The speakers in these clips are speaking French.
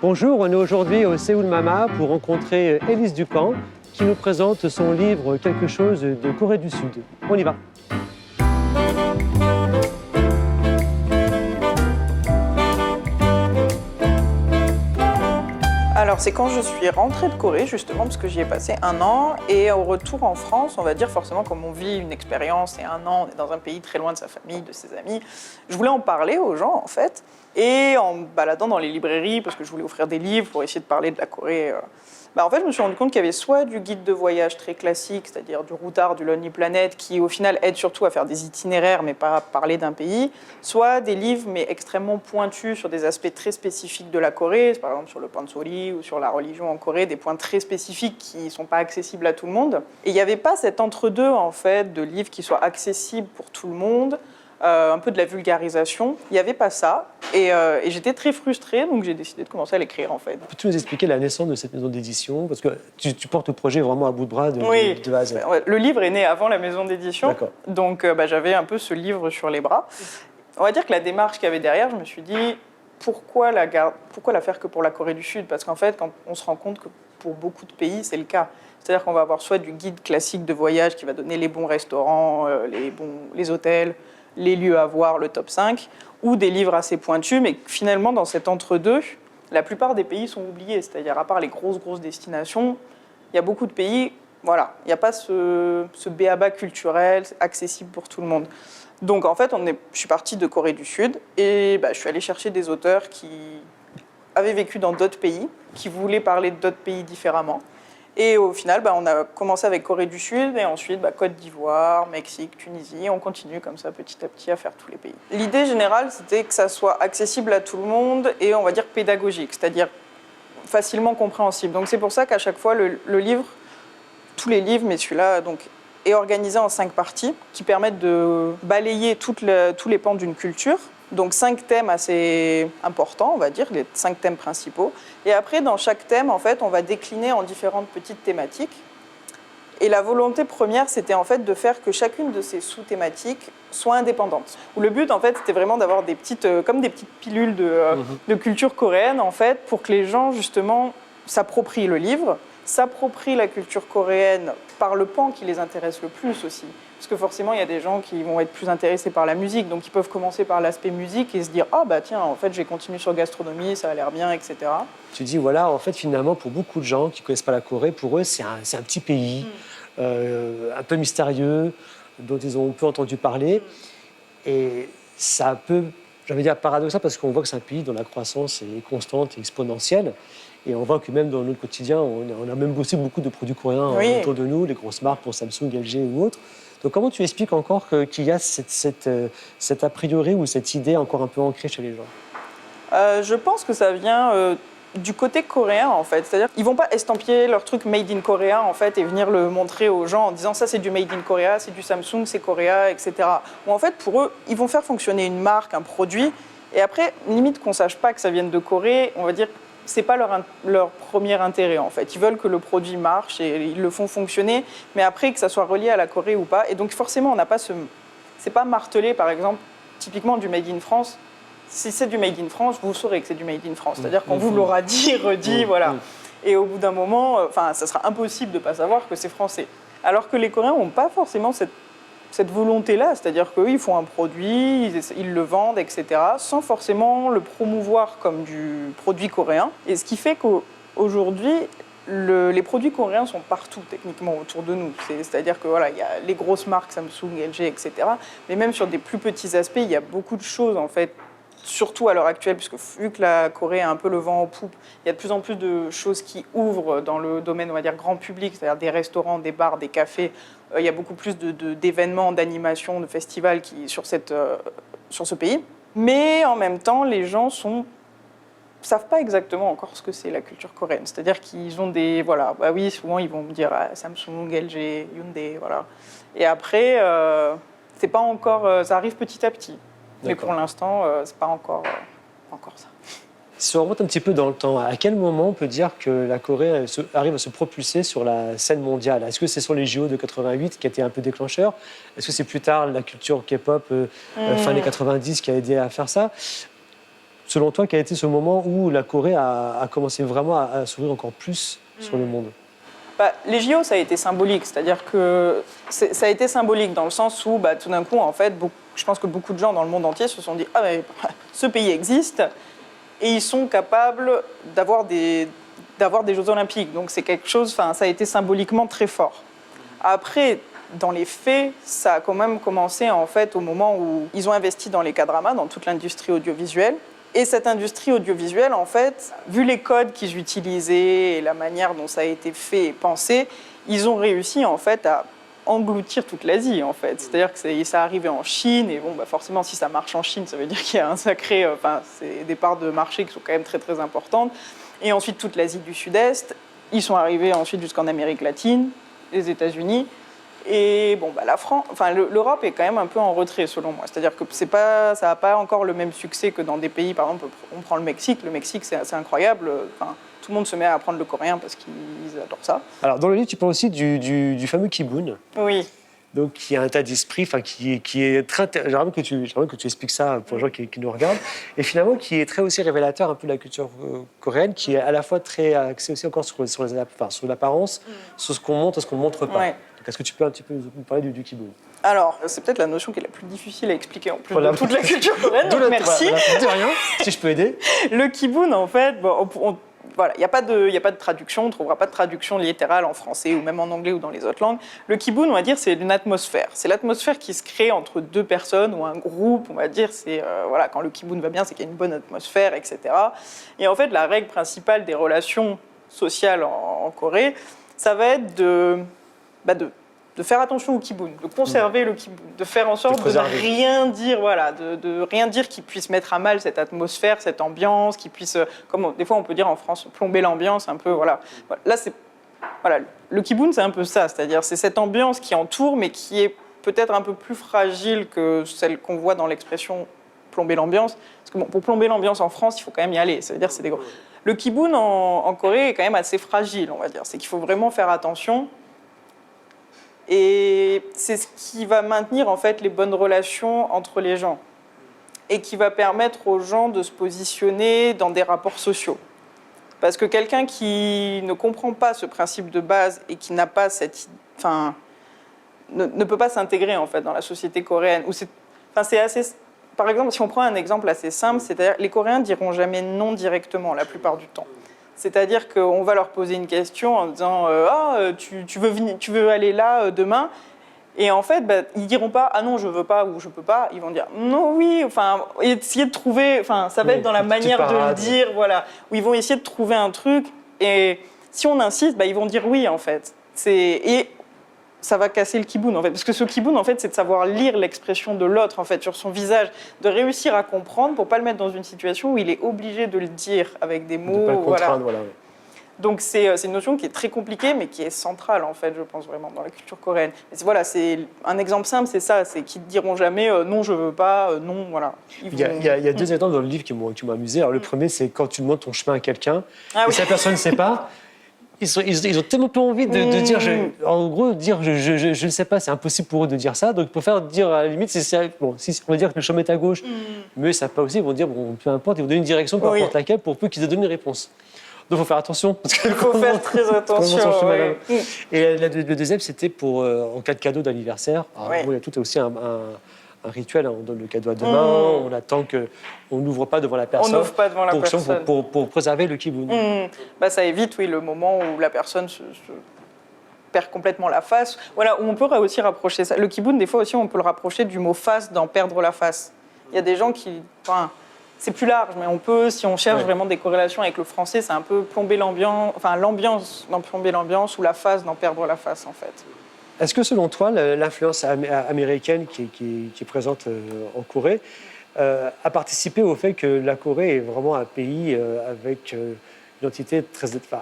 Bonjour, on est aujourd'hui au Séoul Mama pour rencontrer Élise Ducamp qui nous présente son livre Quelque chose de Corée du Sud. On y va. Alors c'est quand je suis rentrée de Corée justement parce que j'y ai passé 1 an et au retour en France, on va dire forcément comme on vit une expérience et 1 an, on est dans un pays très loin de sa famille, de ses amis, je voulais en parler aux gens en fait et en me baladant dans les librairies parce que je voulais offrir des livres pour essayer de parler de la Corée. En fait, je me suis rendu compte qu'il y avait soit du guide de voyage très classique, c'est-à-dire du Routard, du Lonely Planet, qui au final aide surtout à faire des itinéraires, mais pas à parler d'un pays, soit des livres, mais extrêmement pointus sur des aspects très spécifiques de la Corée, par exemple sur le pansori ou sur la religion en Corée, des points très spécifiques qui ne sont pas accessibles à tout le monde. Et il n'y avait pas cet entre-deux, en fait, de livres qui soient accessibles pour tout le monde, un peu de la vulgarisation. Il n'y avait pas ça. Et j'étais très frustrée, donc j'ai décidé de commencer à l'écrire, en fait. Peux-tu nous expliquer la naissance de cette maison d'édition? Parce que tu portes le projet vraiment à bout de bras de A à Z. Le livre est né avant la maison d'édition. D'accord. Donc j'avais un peu ce livre sur les bras. On va dire que la démarche qu'il y avait derrière, je me suis dit, pourquoi la faire que pour la Corée du Sud? Parce qu'en fait, quand on se rend compte que pour beaucoup de pays, c'est le cas. C'est-à-dire qu'on va avoir soit du guide classique de voyage qui va donner les bons restaurants, les hôtels, les lieux à voir, le top 5, ou des livres assez pointus, mais finalement, dans cet entre-deux, la plupart des pays sont oubliés. C'est-à-dire, à part les grosses destinations, il y a beaucoup de pays, voilà, il n'y a pas ce b.a.-ba culturel accessible pour tout le monde. Donc, en fait, je suis partie de Corée du Sud et je suis allée chercher des auteurs qui avaient vécu dans d'autres pays, qui voulaient parler d'autres pays différemment. Et au final, on a commencé avec Corée du Sud et ensuite Côte d'Ivoire, Mexique, Tunisie. Et on continue comme ça petit à petit à faire tous les pays. L'idée générale, c'était que ça soit accessible à tout le monde et on va dire pédagogique, c'est-à-dire facilement compréhensible. Donc c'est pour ça qu'à chaque fois, le livre, tous les livres, mais celui-là, donc, est organisé en 5 parties qui permettent de balayer tous les pans d'une culture. Donc 5 thèmes assez importants, on va dire, les 5 thèmes principaux. Et après, dans chaque thème, en fait, on va décliner en différentes petites thématiques. Et la volonté première, c'était en fait de faire que chacune de ces sous-thématiques soit indépendante. Où le but, en fait, c'était vraiment d'avoir des petites, comme des petites pilules de culture coréenne, en fait, pour que les gens, justement, s'approprient le livre, s'approprient la culture coréenne par le pan qui les intéresse le plus aussi. Parce que forcément, il y a des gens qui vont être plus intéressés par la musique, donc ils peuvent commencer par l'aspect musique et se dire « Ah tiens, en fait, je vais continuer sur gastronomie, ça a l'air bien, etc. » Tu dis, voilà, en fait, finalement, pour beaucoup de gens qui ne connaissent pas la Corée, pour eux, c'est un petit pays, un peu mystérieux, dont ils ont peu entendu parler. Et ça peut, j'avais dire paradoxal, parce qu'on voit que c'est un pays dont la croissance est constante et exponentielle. Et on voit que même dans notre quotidien, on a même aussi beaucoup de produits coréens autour de nous, les grosses marques pour Samsung, LG ou autres. Donc comment tu expliques encore qu'il y a cette a priori ou cette idée encore un peu ancrée chez les gens? Je pense que ça vient du côté coréen, en fait. C'est-à-dire qu'ils ne vont pas estampiller leur truc made in Korea, en fait, et venir le montrer aux gens en disant ça, c'est du made in Korea, c'est du Samsung, c'est Korea, etc. Ou en fait, pour eux, ils vont faire fonctionner une marque, un produit, et après, limite qu'on ne sache pas que ça vienne de Corée, on va dire c'est pas leur premier intérêt, en fait. Ils veulent que le produit marche et ils le font fonctionner, mais après, que ça soit relié à la Corée ou pas. Et donc, forcément, on n'a pas c'est pas martelé, par exemple, typiquement du Made in France. Si c'est du Made in France, vous saurez que c'est du Made in France. C'est-à-dire qu'on vous l'aura dit, redit, voilà. Et au bout d'un moment, ça sera impossible de ne pas savoir que c'est français. Alors que les Coréens n'ont pas forcément cette volonté-là, c'est-à-dire qu'eux, ils font un produit, ils le vendent, etc., sans forcément le promouvoir comme du produit coréen. Et ce qui fait qu'aujourd'hui, les produits coréens sont partout, techniquement, autour de nous. C'est-à-dire que voilà, il y a les grosses marques, Samsung, LG, etc., mais même sur des plus petits aspects, il y a beaucoup de choses, en fait, surtout à l'heure actuelle, puisque vu que la Corée a un peu le vent en poupe, il y a de plus en plus de choses qui ouvrent dans le domaine, on va dire, grand public, c'est-à-dire des restaurants, des bars, des cafés. Il y a beaucoup plus d'événements, d'animations, de festivals sur ce pays. Mais en même temps, les gens ne savent pas exactement encore ce que c'est la culture coréenne. C'est-à-dire qu'ils ont des... Voilà, oui, souvent, ils vont me dire Samsung, LG, Hyundai, voilà. Et après, c'est pas encore... ça arrive petit à petit. Mais pour l'instant, c'est pas encore ça. Si on remonte un petit peu dans le temps, à quel moment on peut dire que la Corée arrive à se propulser sur la scène mondiale? Est-ce que c'est sur les JO de 88 qui a été un peu déclencheur? Est-ce que c'est plus tard la culture K-pop fin des 90 qui a aidé à faire ça? selon toi, quel a été ce moment où la Corée a commencé vraiment à s'ouvrir encore plus sur le monde? Les JO, ça a été symbolique, c'est-à-dire que ça a été symbolique dans le sens où tout d'un coup, en fait, je pense que beaucoup de gens dans le monde entier se sont dit « Ah, mais ce pays existe » et ils sont capables d'avoir des Jeux Olympiques. Donc c'est quelque chose, ça a été symboliquement très fort. Après, dans les faits, ça a quand même commencé en fait au moment où ils ont investi dans les K-dramas, dans toute l'industrie audiovisuelle. Et cette industrie audiovisuelle, en fait, vu les codes qu'ils utilisaient et la manière dont ça a été fait et pensé, ils ont réussi en fait à engloutir toute l'Asie, en fait. C'est-à-dire que ça arrivait en Chine, et forcément, si ça marche en Chine, ça veut dire qu'il y a un sacré... c'est des parts de marché qui sont quand même très, très importantes. Et ensuite, toute l'Asie du Sud-Est. Ils sont arrivés ensuite jusqu'en Amérique latine, les États-Unis. Et la France, l'Europe est quand même un peu en retrait selon moi. C'est-à-dire que ça n'a pas encore le même succès que dans des pays, par exemple, on prend le Mexique. Le Mexique, c'est assez incroyable. Tout le monde se met à apprendre le coréen parce qu'ils adorent ça. Alors, dans le livre, tu parles aussi du fameux Kibun. Oui. Donc, qui a un tas d'esprit, qui est très... J'aimerais que tu expliques ça pour les gens qui nous regardent. Et finalement, qui est très aussi révélateur un peu de la culture coréenne, qui est à la fois très axée aussi encore sur l'apparence, sur ce qu'on montre et ce qu'on ne montre pas. Ouais. Donc, est-ce que tu peux un petit peu nous parler du Kibun? Alors, c'est peut-être la notion qui est la plus difficile à expliquer en plus de toute la culture coréenne, donc merci. De rien, si je peux aider. Le Kibun, en fait, il n'y a pas de traduction, on ne trouvera pas de traduction littérale en français ou même en anglais ou dans les autres langues. Le Kibun, on va dire, c'est une atmosphère. C'est l'atmosphère qui se crée entre deux personnes ou un groupe, on va dire. C'est, quand le Kibun va bien, c'est qu'il y a une bonne atmosphère, etc. Et en fait, la règle principale des relations sociales en Corée, ça va être de faire attention au Kibun, de conserver le Kibun, de faire en sorte de ne rien dire, de rien dire qui puisse mettre à mal cette atmosphère, cette ambiance, qui puisse, comme des fois on peut dire en France, plomber l'ambiance un peu, Là, le Kibun, c'est un peu ça, c'est-à-dire c'est cette ambiance qui entoure, mais qui est peut-être un peu plus fragile que celle qu'on voit dans l'expression plomber l'ambiance. Parce que pour plomber l'ambiance en France, il faut quand même y aller. Ça veut dire c'est des gros. Le Kibun en Corée est quand même assez fragile, on va dire. C'est qu'il faut vraiment faire attention. Et c'est ce qui va maintenir en fait les bonnes relations entre les gens et qui va permettre aux gens de se positionner dans des rapports sociaux. Parce que quelqu'un qui ne comprend pas ce principe de base et qui n'a pas ne peut pas s'intégrer en fait dans la société coréenne. C'est assez. Par exemple, si on prend un exemple assez simple, c'est-à-dire les Coréens diront jamais non directement la plupart du temps. C'est-à-dire qu'on va leur poser une question en disant tu veux aller là demain? Et en fait, ils diront pas ah non je veux pas ou je peux pas. Ils vont dire non oui. Essayer de trouver. Ça va être dans la manière de le dire, où ils vont essayer de trouver un truc. Et si on insiste, ils vont dire oui en fait. Et ça va casser le Kibun en fait, parce que ce Kibun en fait, c'est de savoir lire l'expression de l'autre en fait sur son visage, de réussir à comprendre pour pas le mettre dans une situation où il est obligé de le dire avec des mots. De pas le contraindre, Donc c'est une notion qui est très compliquée, mais qui est centrale en fait, je pense vraiment dans la culture coréenne. C'est un exemple simple, c'est ça, c'est qu'ils ne diront jamais non je veux pas, non voilà. Il y a deux exemples dans le livre qui m'ont amusé. Alors le premier, c'est quand tu montres ton chemin à quelqu'un et si la personne ne sait pas. Ils ont tellement pas envie de dire, en gros, dire je ne sais pas, c'est impossible pour eux de dire ça. Donc, pour faire dire à la limite, si on va dire que le chemin est à gauche, mais ça pas aussi, ils vont dire, peu importe, ils vont donner une direction, peu importe laquelle, pour peu qu'ils aient donné une réponse. Donc, il faut faire attention. Il faut faire très attention. Et le deuxième, c'était en cas de cadeau d'anniversaire. Il y a tout aussi un rituel, on donne le cadeau à deux mains, on attend qu'on n'ouvre pas devant la personne. On n'ouvre pas devant la personne. Pour préserver le Kibun. Ça évite, le moment où la personne se perd complètement la face. Où on peut aussi rapprocher ça. Le Kibun, des fois aussi, on peut le rapprocher du mot face dans perdre la face. Il y a des gens qui... c'est plus large, mais on peut, si on cherche vraiment des corrélations avec le français, c'est un peu plomber l'ambiance, l'ambiance dans plomber l'ambiance ou la face dans perdre la face, en fait. Est-ce que, selon toi, l'influence américaine qui est présente en Corée a participé au fait que la Corée est vraiment un pays avec une identité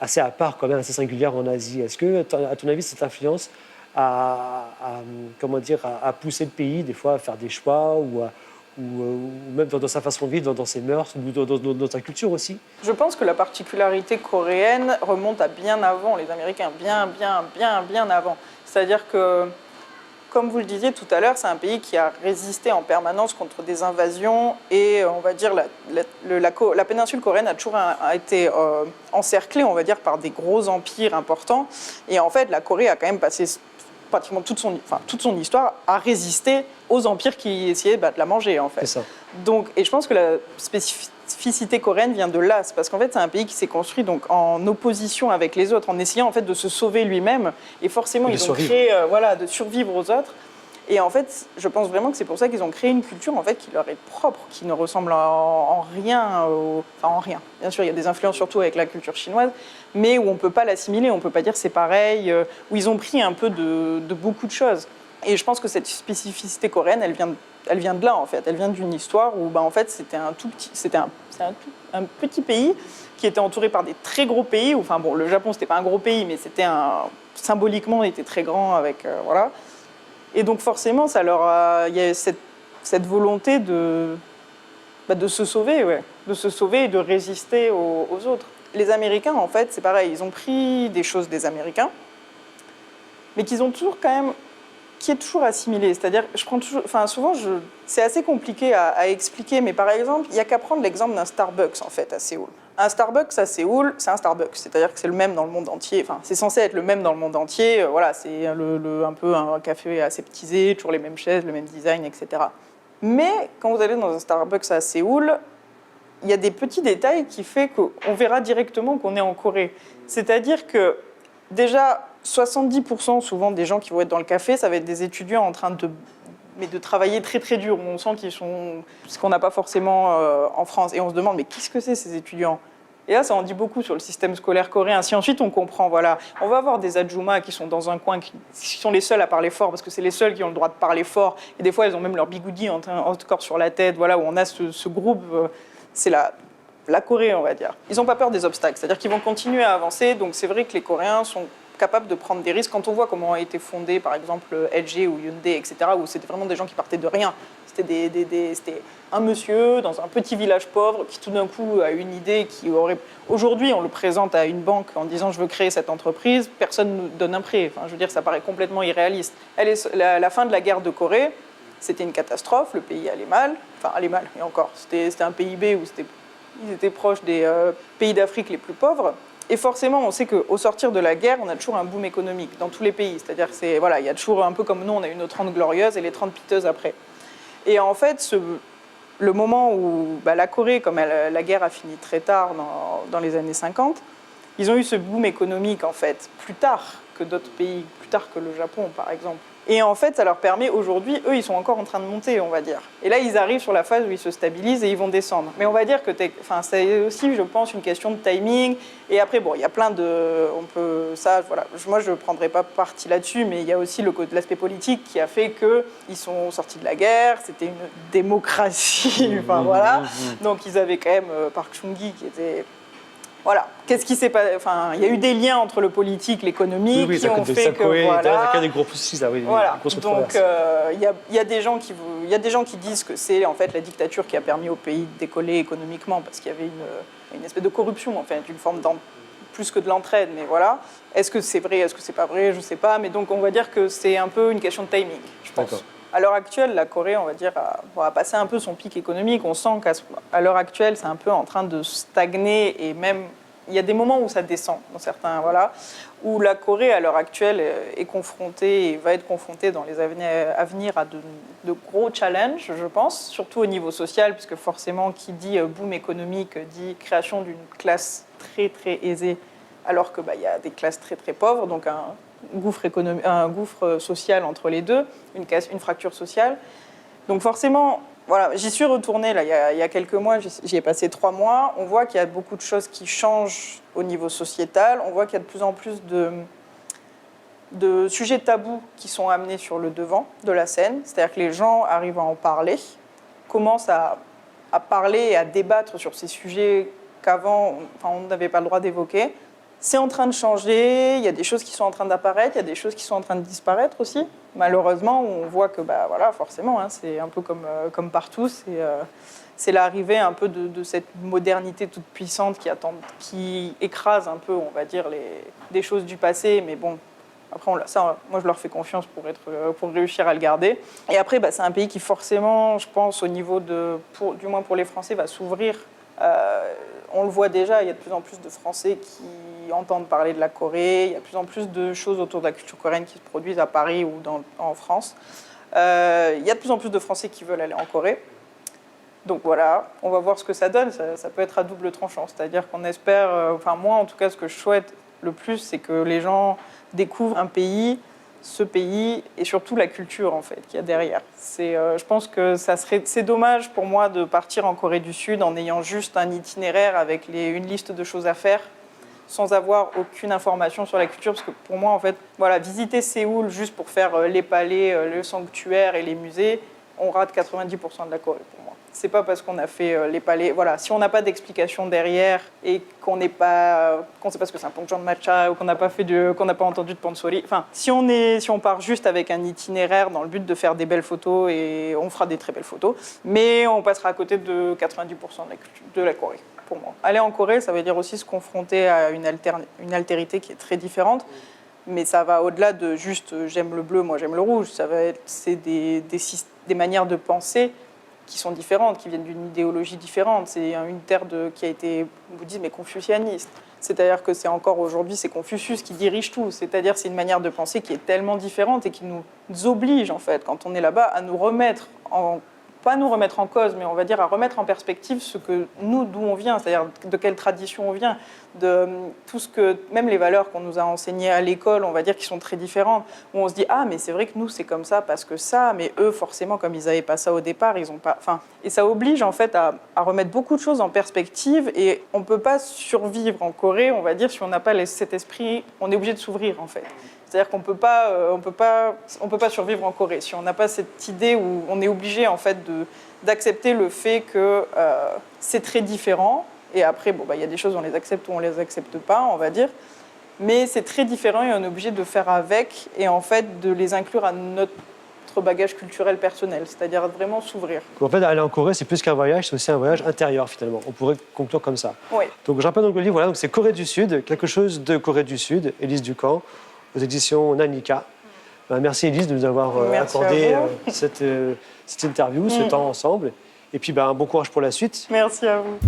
assez à part, quand même, assez singulière en Asie? Est-ce que, à ton avis, cette influence a poussé le pays, des fois, à faire des choix ou même dans sa façon de vivre, dans ses mœurs, ou dans sa culture aussi? Je pense que la particularité coréenne remonte à bien avant les Américains, bien avant. C'est-à-dire que comme vous le disiez tout à l'heure, c'est un pays qui a résisté en permanence contre des invasions et on va dire la péninsule coréenne a toujours été encerclée, on va dire, par des gros empires importants. Et en fait, la Corée a quand même passé pratiquement toute son histoire à résister aux empires qui essayaient de la manger, en fait. C'est ça. Donc, et je pense que la spécificité coréenne vient de là, c'est parce qu'en fait, c'est un pays qui s'est construit donc, en opposition avec les autres, en essayant en fait, de se sauver lui-même. Et forcément, ils ont créé de survivre aux autres. Et en fait, je pense vraiment que c'est pour ça qu'ils ont créé une culture en fait, qui leur est propre, qui ne ressemble en rien, en rien. Bien sûr, il y a des influences surtout avec la culture chinoise, mais où on ne peut pas l'assimiler, on ne peut pas dire c'est pareil, où ils ont pris un peu de beaucoup de choses. Et je pense que cette spécificité coréenne, elle vient de là en fait. Elle vient d'une histoire où en fait, c'était un petit pays qui était entouré par des très gros pays. Enfin bon, le Japon, c'était pas un gros pays, mais symboliquement, il était très grand avec voilà. Et donc forcément, il y a cette volonté de se sauver, de se sauver et de résister aux autres. Les Américains, en fait, c'est pareil, ils ont pris des choses des Américains, mais qu'ils ont toujours quand même, qui est toujours assimilé. C'est-à-dire, souvent, c'est assez compliqué à expliquer, mais par exemple, il n'y a qu'à prendre l'exemple d'un Starbucks, en fait, à Séoul. Un Starbucks à Séoul, c'est un Starbucks, c'est-à-dire que c'est le même dans le monde entier. Enfin, c'est censé être le même dans le monde entier. Voilà, c'est un peu un café aseptisé, toujours les mêmes chaises, le même design, etc. Mais quand vous allez dans un Starbucks à Séoul, il y a des petits détails qui font qu'on verra directement qu'on est en Corée. C'est-à-dire que déjà, 70% souvent des gens qui vont être dans le café, ça va être des étudiants en train de travailler très très dur. On sent qu'ils sont... ce qu'on n'a pas forcément en France. Et on se demande, mais qu'est-ce que c'est ces étudiants ? Et là, ça en dit beaucoup sur le système scolaire coréen. Si ensuite on comprend, voilà, on va avoir des adjumas qui sont dans un coin, qui sont les seuls à parler fort, parce que c'est les seuls qui ont le droit de parler fort. Et des fois, elles ont même leur bigoudi encore sur la tête, voilà, où on a ce groupe, c'est la Corée, on va dire. Ils n'ont pas peur des obstacles, c'est-à-dire qu'ils vont continuer à avancer. Donc c'est vrai que les Coréens sont capables de prendre des risques. Quand on voit comment ont été fondés, par exemple, LG ou Hyundai, etc., où c'était vraiment des gens qui partaient de rien. C'était un monsieur dans un petit village pauvre qui tout d'un coup a une idée qui aurait... Aujourd'hui, on le présente à une banque en disant « je veux créer cette entreprise », personne ne nous donne un prêt. Enfin, je veux dire, ça paraît complètement irréaliste. La fin de la guerre de Corée, c'était une catastrophe, le pays allait mal. Enfin, allait mal, et encore. C'était un PIB où ils étaient proches des pays d'Afrique les plus pauvres. Et forcément, on sait qu'au sortir de la guerre, on a toujours un boom économique dans tous les pays. C'est-à-dire il y a toujours un peu comme nous, on a eu nos 30 glorieuses et les 30 piteuses après. Et en fait, le moment où la Corée, comme la guerre a fini très tard, dans les années 50, ils ont eu ce boom économique, en fait, plus tard que d'autres pays, plus tard que le Japon, par exemple. Et en fait, ça leur permet, aujourd'hui, eux, ils sont encore en train de monter, on va dire. Et là, ils arrivent sur la phase où ils se stabilisent et ils vont descendre. Mais on va dire que c'est aussi, je pense, une question de timing. Et après, bon, il y a plein de... voilà. Moi, je ne prendrai pas parti là-dessus, mais il y a aussi l'aspect politique qui a fait qu'ils sont sortis de la guerre, c'était une démocratie, enfin voilà. Donc, ils avaient quand même Park Chung-hee qui était... Voilà. Qu'est-ce qui s'est passé ? Enfin, il y a eu des liens entre le politique, l'économique, qui ont fait que voilà. Il y a des gros soucis là, oui. Voilà. Donc, il y a des gens qui disent que c'est en fait la dictature qui a permis au pays de décoller économiquement parce qu'il y avait une espèce de corruption, en fait, une forme plus que de l'entraide, mais voilà. Est-ce que c'est vrai ? Est-ce que c'est pas vrai ? Je sais pas. Mais donc, on va dire que c'est un peu une question de timing, je pense. D'accord. À l'heure actuelle, la Corée, on va dire, a passé un peu son pic économique. On sent qu'à l'heure actuelle, c'est un peu en train de stagner et même, il y a des moments où ça descend, dans certains, voilà, où la Corée, à l'heure actuelle, est confrontée et va être confrontée dans les années à venir à de gros challenges, je pense, surtout au niveau social, puisque forcément, qui dit boom économique dit création d'une classe très, très aisée, alors qu'il y a des classes très, très pauvres, donc un gouffre social entre les deux, une fracture sociale. Donc forcément, voilà, j'y suis retournée là, il y a quelques mois, j'y ai passé 3 mois. On voit qu'il y a beaucoup de choses qui changent au niveau sociétal. On voit qu'il y a de plus en plus de sujets tabous qui sont amenés sur le devant de la scène. C'est-à-dire que les gens arrivent à en parler, commencent à parler et à débattre sur ces sujets qu'avant, on n'avait pas le droit d'évoquer. C'est en train de changer, il y a des choses qui sont en train d'apparaître, il y a des choses qui sont en train de disparaître aussi. Malheureusement, on voit que, voilà, forcément, c'est un peu comme partout, c'est l'arrivée un peu de cette modernité toute puissante qui écrase un peu, on va dire, des choses du passé. Mais bon, Après, moi, je leur fais confiance pour réussir à le garder. Et après, c'est un pays qui forcément, je pense, au niveau du moins pour les Français, va s'ouvrir. On le voit déjà, il y a de plus en plus de Français qui entendent parler de la Corée. Il y a de plus en plus de choses autour de la culture coréenne qui se produisent à Paris ou en France. Il y a de plus en plus de Français qui veulent aller en Corée. Donc voilà, on va voir ce que ça donne. Ça peut être à double tranchant. C'est-à-dire qu'on espère, moi en tout cas, ce que je souhaite le plus, c'est que les gens découvrent ce pays et surtout la culture en fait qu'il y a derrière. Je pense que c'est dommage pour moi de partir en Corée du Sud en ayant juste un itinéraire avec une liste de choses à faire sans avoir aucune information sur la culture, parce que pour moi en fait, visiter Séoul juste pour faire les palais, le sanctuaire et les musées, on rate 90% de la Corée pour moi. C'est pas parce qu'on a fait les palais. Si on n'a pas d'explication derrière et qu'on sait pas ce que c'est un pongjeon de matcha ou qu'on n'a pas entendu de pansori. Enfin, si on part juste avec un itinéraire dans le but de faire des belles photos, et on fera des très belles photos, mais on passera à côté de 90% de la Corée. Pour moi, aller en Corée, ça veut dire aussi se confronter à une altérité qui est très différente. Mais ça va au-delà de juste j'aime le bleu, moi j'aime le rouge. C'est des manières de penser qui sont différentes, qui viennent d'une idéologie différente. C'est une terre qui a été bouddhisme et confucianiste. C'est-à-dire que c'est encore aujourd'hui, c'est Confucius qui dirige tout. C'est-à-dire c'est une manière de penser qui est tellement différente et qui nous oblige, en fait, quand on est là-bas, à nous remettre pas nous remettre en cause, mais on va dire à remettre en perspective d'où on vient, c'est-à-dire de quelle tradition on vient, de tout même les valeurs qu'on nous a enseignées à l'école, on va dire, qui sont très différentes, où on se dit, mais c'est vrai que nous, c'est comme ça, parce que ça, mais eux, forcément, comme ils n'avaient pas ça au départ, ils ont pas... Et ça oblige, en fait, à remettre beaucoup de choses en perspective, et on ne peut pas survivre en Corée, on va dire, si on n'a pas cet esprit, on est obligé de s'ouvrir, en fait. C'est-à-dire qu'on peut pas survivre en Corée si on n'a pas cette idée où on est obligé en fait d'accepter le fait que c'est très différent. Et après, il y a des choses on les accepte ou on les accepte pas, on va dire. Mais c'est très différent et on est obligé de faire avec et en fait de les inclure à notre bagage culturel personnel, c'est-à-dire vraiment s'ouvrir. En fait, aller en Corée, c'est plus qu'un voyage, c'est aussi un voyage intérieur finalement. On pourrait conclure comme ça. Oui. Donc je rappelle donc le livre, donc c'est Corée du Sud, quelque chose de Corée du Sud, Élise Ducamp, aux éditions Nanica. Merci Élise de nous avoir accordé cette interview, ce temps ensemble. Et puis bon courage pour la suite. Merci à vous.